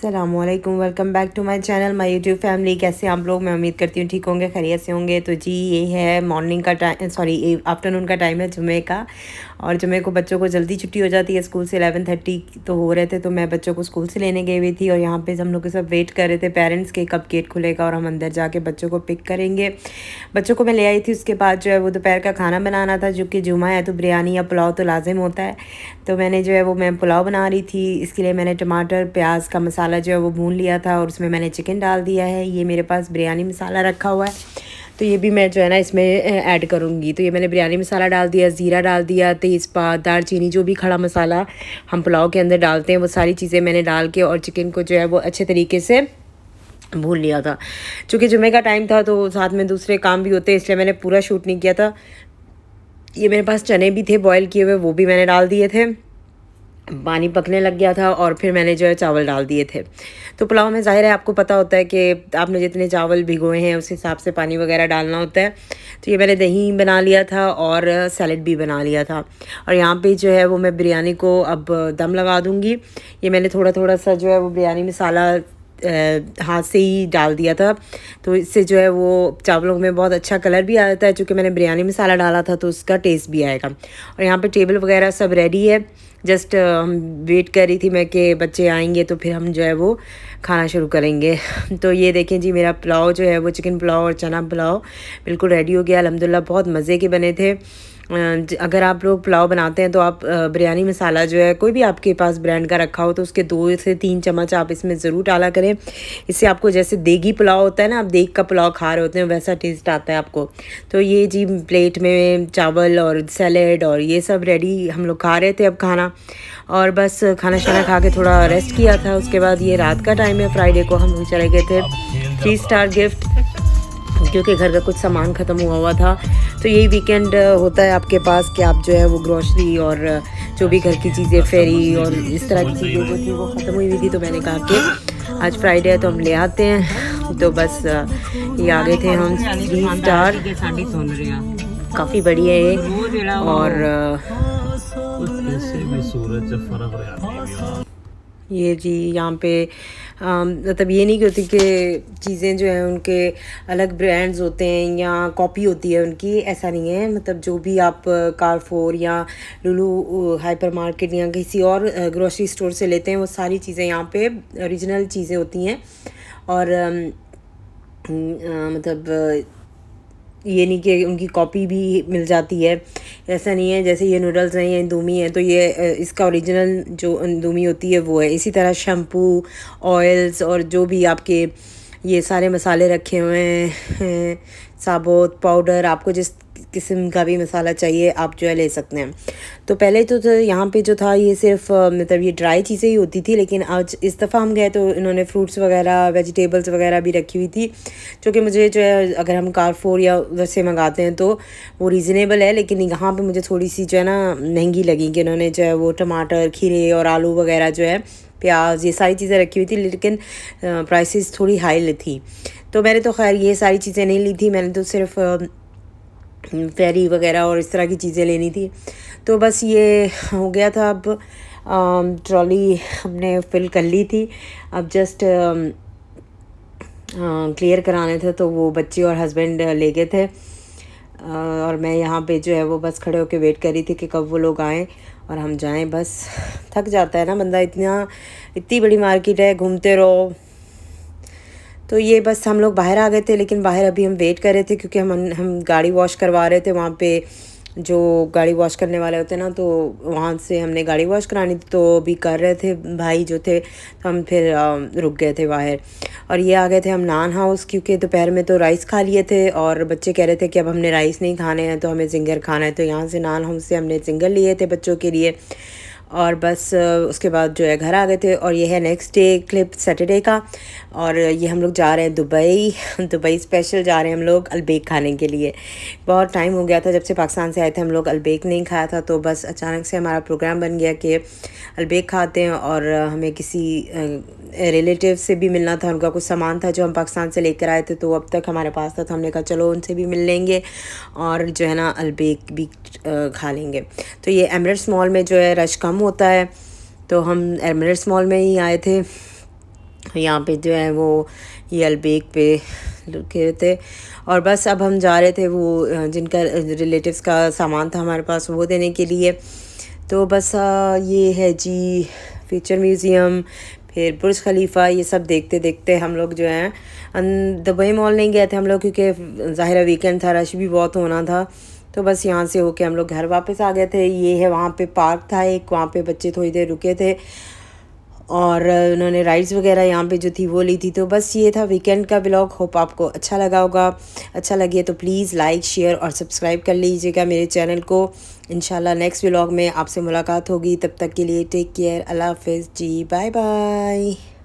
अस्सलामुअलैकुम, welcome back to my channel, my YouTube family. कैसे आप लोग? मैं उम्मीद करती हूँ ठीक होंगे, खैरियत से होंगे। तो जी, ये है मॉर्निंग का टाइम, सॉरी आफ्टरनून का टाइम है जुमे का। और जुमे को बच्चों को जल्दी छुट्टी हो जाती है स्कूल से, 11:30 तो हो रहे थे। तो मैं बच्चों को स्कूल से लेने गई हुई थी और यहाँ पे हम लोग सब वेट कर रहे थे पेरेंट्स के, कब गेट खुलेगा और हम अंदर जाके बच्चों को पिक करेंगे। बच्चों को मैं ले आई थी। उसके बाद जो है वो दोपहर का खाना बनाना था, जो कि जुमा है तो बिरयानी या पुलाव तो लाजिम होता है। तो मैंने जो है वो मैं पुलाव बना रही थी। इसके लिए मैंने टमाटर प्याज का मसाला जो है वो भून लिया था और उसमें मैंने चिकन डाल दिया है। ये मेरे पास बिरयानी मसाला रखा हुआ है, तो ये भी मैं जो है ना इसमें ऐड करूँगी। तो ये मैंने बिरयानी मसाला डाल दिया, ज़ीरा डाल दिया, तेज़पात, दालचीनी, जो भी खड़ा मसाला हम पुलाव के अंदर डालते हैं वो सारी चीज़ें मैंने डाल के और चिकन को जो है वो अच्छे तरीके से भून लिया था। चूँकि जुमे का टाइम था तो साथ में दूसरे काम भी होते हैं, इसलिए मैंने पूरा शूट नहीं किया था। ये मेरे पास चने भी थे बॉयल किए हुए, वो भी मैंने डाल दिए थे। पानी पकने लग गया था और फिर मैंने जो है चावल डाल दिए थे। तो पुलाव में ज़ाहिर है आपको पता होता है कि आपने जितने चावल भिगोए हैं उस हिसाब से पानी वगैरह डालना होता है। तो ये मैंने दही बना लिया था और सैलेड भी बना लिया था। और यहाँ पे जो है वो मैं बिरयानी को अब दम लगा दूँगी। ये मैंने थोड़ा थोड़ा सा जो है वो बिरयानी मसाला हाथ से ही डाल दिया था, तो इससे जो है वो चावलों में बहुत अच्छा कलर भी आ जाता है। चूँकि मैंने बिरयानी मसाला डाला था तो उसका टेस्ट भी आएगा। और यहाँ पे टेबल वगैरह सब रेडी है। जस्ट हम वेट कर रही थी मैं कि बच्चे आएंगे तो फिर हम जो है वो खाना शुरू करेंगे। तो ये देखें जी, मेरा पुलाव जो है वो चिकन पुलाव और चना पुलाव बिल्कुल रेडी हो गया। अल्हम्दुलिल्लाह बहुत मज़े के बने थे। अगर आप लोग पुलाव बनाते हैं तो आप बिरयानी मसाला जो है कोई भी आपके पास ब्रांड का रखा हो तो उसके 2 से 3 चम्मच आप इसमें ज़रूर डाला करें। इससे आपको जैसे देगी पुलाव होता है ना, आप देग का पुलाव खा रहे होते हैं, वैसा टेस्ट आता है आपको। तो ये जी प्लेट में चावल और सैलेड और ये सब रेडी, हम लोग खा रहे थे अब खाना। और बस खाना शाना खा के थोड़ा रेस्ट किया था। उसके बाद ये रात का टाइम है, फ्राइडे को हम चले गए थे 3 स्टार गिफ्ट, क्योंकि घर का कुछ सामान ख़त्म हुआ था। तो यही वीकेंड होता है आपके पास कि आप जो है वो ग्रॉसरी और जो भी घर की चीज़ें, फेरी और इस तरह की चीज़ें जो थी वो ख़त्म हुई थी। तो मैंने कहा कि आज फ्राइडे है तो हम ले आते हैं। तो बस ये आ गए थे हम 3 स्टार। काफ़ी बढ़िया है। और ये जी यहाँ पे मतलब ये नहीं कि होती कि चीज़ें जो हैं उनके अलग ब्रांड्स होते हैं या कॉपी होती है उनकी, ऐसा नहीं है। मतलब जो भी आप कारफोर या लुलु हाइपर मार्केट या किसी और ग्रोसरी स्टोर से लेते हैं वो सारी चीज़ें यहाँ पे ओरिजिनल चीज़ें होती हैं। और मतलब ये नहीं कि उनकी कॉपी भी मिल जाती है, ऐसा नहीं है। जैसे ये नूडल्स हैं, ये इंदोमी है, तो ये इसका ओरिजिनल जो इंदोमी होती है वो है। इसी तरह शैम्पू, ऑयल्स और जो भी आपके ये सारे मसाले रखे हुए हैं, साबुत पाउडर, आपको जिस किस्म का भी मसाला चाहिए आप जो है ले सकते हैं। तो पहले तो यहाँ पे जो था ये सिर्फ मतलब ये ड्राई चीज़ें ही होती थी, लेकिन आज इस दफ़ा हम गए तो इन्होंने फ्रूट्स वगैरह, वेजिटेबल्स वगैरह भी रखी हुई थी, जो कि मुझे जो है अगर हम कारफोर या उधर से मंगाते हैं तो वो रीज़नेबल है। लेकिन यहाँ पे मुझे थोड़ी सी जो है ना महंगी लगी कि इन्होंने जो है वो टमाटर, खीरे और आलू वगैरह जो है, प्याज, ये सारी चीज़ें रखी हुई थी, लेकिन प्राइसेस थोड़ी हाई थी। तो मैंने तो खैर ये सारी चीज़ें नहीं ली थी, मैंने तो सिर्फ फेरी वगैरह और इस तरह की चीज़ें लेनी थी। तो बस ये हो गया था। अब ट्रॉली हमने फिल कर ली थी। अब जस्ट क्लियर कराने थे तो वो बच्चे और हस्बैंड ले गए थे। और मैं यहाँ पे जो है वो बस खड़े होकर वेट कर रही थी कि कब वो लोग आएँ और हम जाएं। बस थक जाता है ना बंदा, इतनी बड़ी मार्केट है, घूमते रहो। तो ये बस हम लोग बाहर आ गए थे, लेकिन बाहर अभी हम वेट कर रहे थे क्योंकि हम गाड़ी वॉश करवा रहे थे। वहाँ पे जो गाड़ी वॉश करने वाले होते हैं ना, तो वहाँ से हमने गाड़ी वॉश करानी थी, तो अभी कर रहे थे भाई जो थे, तो हम फिर रुक गए थे बाहर। और ये आ गए थे हम नान हाउस, क्योंकि दोपहर में तो राइस खा लिए थे और बच्चे कह रहे थे कि अब हमने राइस नहीं खाने हैं तो हमें जिंगर खाना है। तो यहाँ से नान हाउस से हमने जिंगर लिए थे बच्चों के लिए। और बस उसके बाद जो है घर आ गए थे। और ये है नेक्स्ट डे क्लिप सैटरडे का। और ये हम लोग जा रहे हैं दुबई स्पेशल जा रहे हैं हम लोग अलबेक खाने के लिए। बहुत टाइम हो गया था जब से पाकिस्तान से आए थे, हम लोग अलबेक नहीं खाया था। तो बस अचानक से हमारा प्रोग्राम बन गया कि अलबेक खाते हैं। और हमें किसी रिलेटिव से भी मिलना था, उनका कुछ सामान था जो हम पाकिस्तान से लेकर आए थे, तो अब तक हमारे पास था, तो हमने कहा चलो उनसे भी मिल लेंगे और जो है ना अलबेक भी खा लेंगे। तो ये एमिरेट्स मॉल में जो है रश कम होता है, तो हम एमिरेट्स मॉल में ही आए थे। यहाँ पे जो है वो ये अलबेक पे रुके थे। और बस अब हम जा रहे थे वो जिनका रिलेटिव्स का सामान था हमारे पास वो देने के लिए। तो बस ये है जी फ्यूचर म्यूज़ियम, फिर बुर्ज खलीफा, ये सब देखते देखते हम लोग जो हैं दुबई मॉल नहीं गए थे हम लोग, क्योंकि ज़ाहिर वीकेंड था, रश भी बहुत होना था। तो बस यहाँ से होके हम लोग घर वापस आ गए थे। ये है वहाँ पे पार्क था एक, वहाँ पे बच्चे थोड़ी देर रुके थे और उन्होंने राइड्स वगैरह यहाँ पे जो थी वो ली थी। तो बस ये था वीकेंड का व्लॉग। होप आपको अच्छा लगा होगा। अच्छा लगे तो प्लीज़ लाइक शेयर और सब्सक्राइब कर लीजिएगा मेरे चैनल को। इंशाल्लाह नेक्स्ट व्लॉग में आपसे मुलाकात होगी। तब तक के लिए टेक केयर, अल्लाह हाफिज़ जी, बाय बाय।